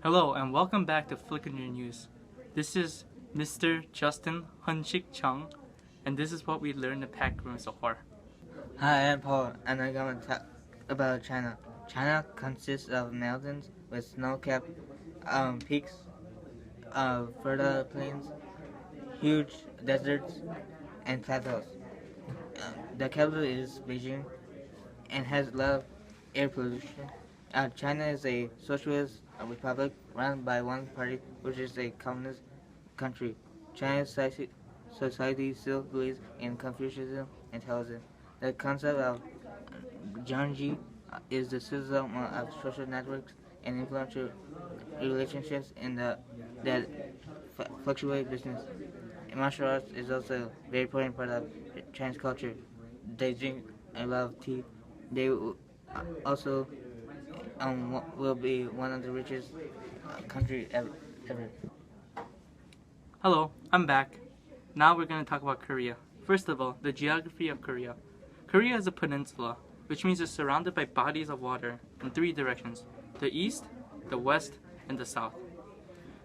Hello and welcome back to Flick on Your News. This is Mr. Justin Hunshik Chung, and this is what we learned in PacRim so far. Hi, I'm Paul, and I'm going to talk about China. China consists of mountains with snow-capped peaks, fertile plains, huge deserts, and plateaus. The capital is Beijing and has a lot of air pollution. China is a socialist republic run by one party, which is a communist country. China's society still believes in Confucianism and Taoism. The concept of Jiangji is the system of social networks and influential relationships that fluctuate business. Martial arts is also a very important part of Chinese culture. They drink a lot of tea. They also will be one of the richest country ever. Hello, I'm back. Now we're going to talk about Korea. First of all, the geography of Korea. Korea is a peninsula, which means it's surrounded by bodies of water in three directions: the east, the west, and the south.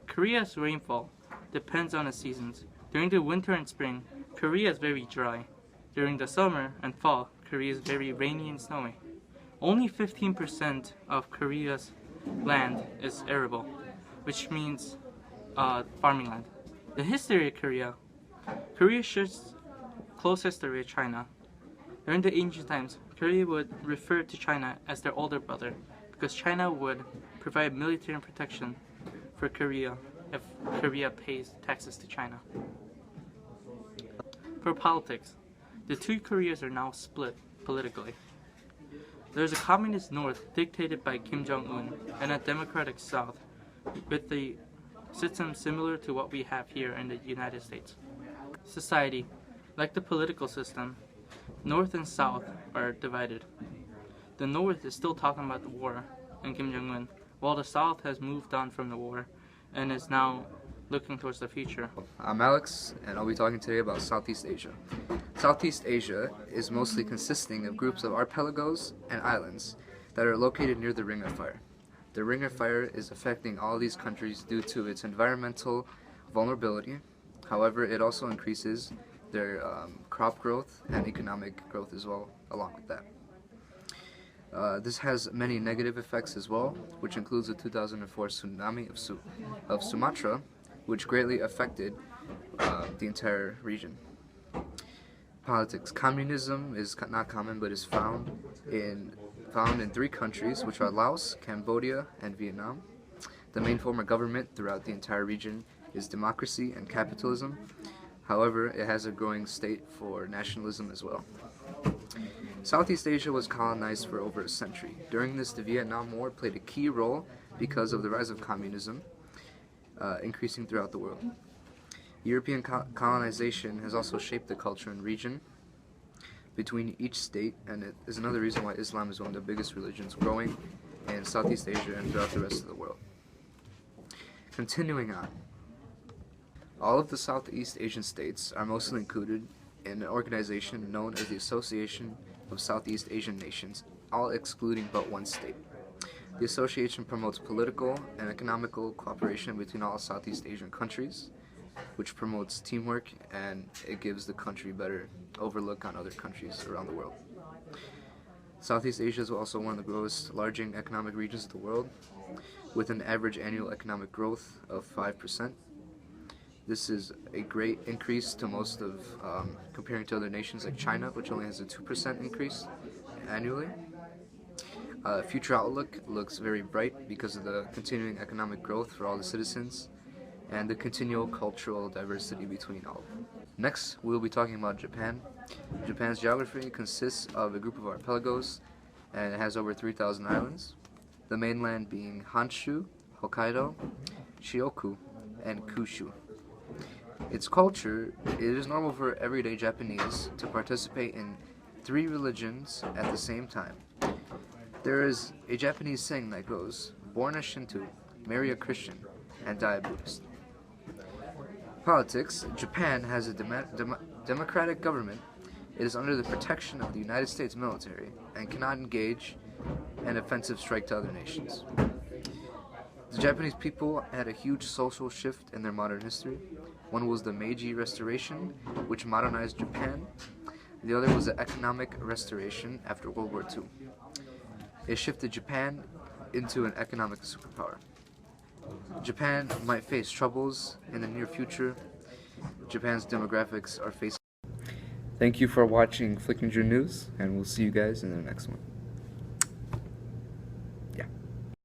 Korea's rainfall depends on the seasons. During the winter and spring, Korea is very dry. During the summer and fall, Korea is very rainy and snowy. Only 15% of Korea's land is arable, which means farming land. The history of Korea. Korea shares close history with China. During the ancient times, Korea would refer to China as their older brother because China would provide military protection for Korea if Korea pays taxes to China. For politics, the two Koreas are now split politically. There's a communist north dictated by Kim Jong-un and a democratic south with a system similar to what we have here in the United States. Society, like the political system, North and South are divided. The North is still talking about the war and Kim Jong-un, while the South has moved on from the war and is now looking towards the future. I'm Alex, and I'll be talking today about Southeast Asia. Southeast Asia is mostly consisting of groups of archipelagos and islands that are located near the Ring of Fire. The Ring of Fire is affecting all these countries due to its environmental vulnerability. However, it also increases their crop growth and economic growth as well, along with that. This has many negative effects as well, which includes the 2004 tsunami of Sumatra, which greatly affected the entire region. Politics. Communism is not common, but is found in three countries, which are Laos, Cambodia, and Vietnam. The main form of government throughout the entire region is democracy and capitalism. However, it has a growing state for nationalism as well. Southeast Asia was colonized for over a century. During this, the Vietnam War played a key role because of the rise of communism increasing throughout the world. European colonization has also shaped the culture and region between each state, and it is another reason why Islam is one of the biggest religions growing in Southeast Asia and throughout the rest of the world. Continuing on. All of the Southeast Asian states are mostly included in an organization known as the Association of Southeast Asian Nations, all excluding but one state. The association promotes political and economical cooperation between all Southeast Asian countries, which promotes teamwork, and it gives the country better overlook on other countries around the world. Southeast Asia is also one of the most large economic regions of the world, with an average annual economic growth of 5%. This is a great increase to most of, comparing to other nations like China, which only has a 2% increase annually. Future outlook looks very bright because of the continuing economic growth for all the citizens and the continual cultural diversity between all of them. Next, we'll be talking about Japan. Japan's geography consists of a group of archipelagos, and it has over 3,000 islands, the mainland being Honshu, Hokkaido, Shikoku, and Kyushu. Its culture, it is normal for everyday Japanese to participate in 3 religions at the same time. There is a Japanese saying that goes, "Born a Shinto, marry a Christian, and die a Buddhist." Politics. Japan has a democratic government. It is under the protection of the United States military and cannot engage an offensive strike to other nations. The Japanese people had a huge social shift in their modern history. One was the Meiji Restoration, which modernized Japan. The other was the economic restoration after World War II. It shifted Japan into an economic superpower. Japan might face troubles in the near future. Japan's demographics are facing. Thank you for watching Flickinger News, and we'll see you guys in the next one.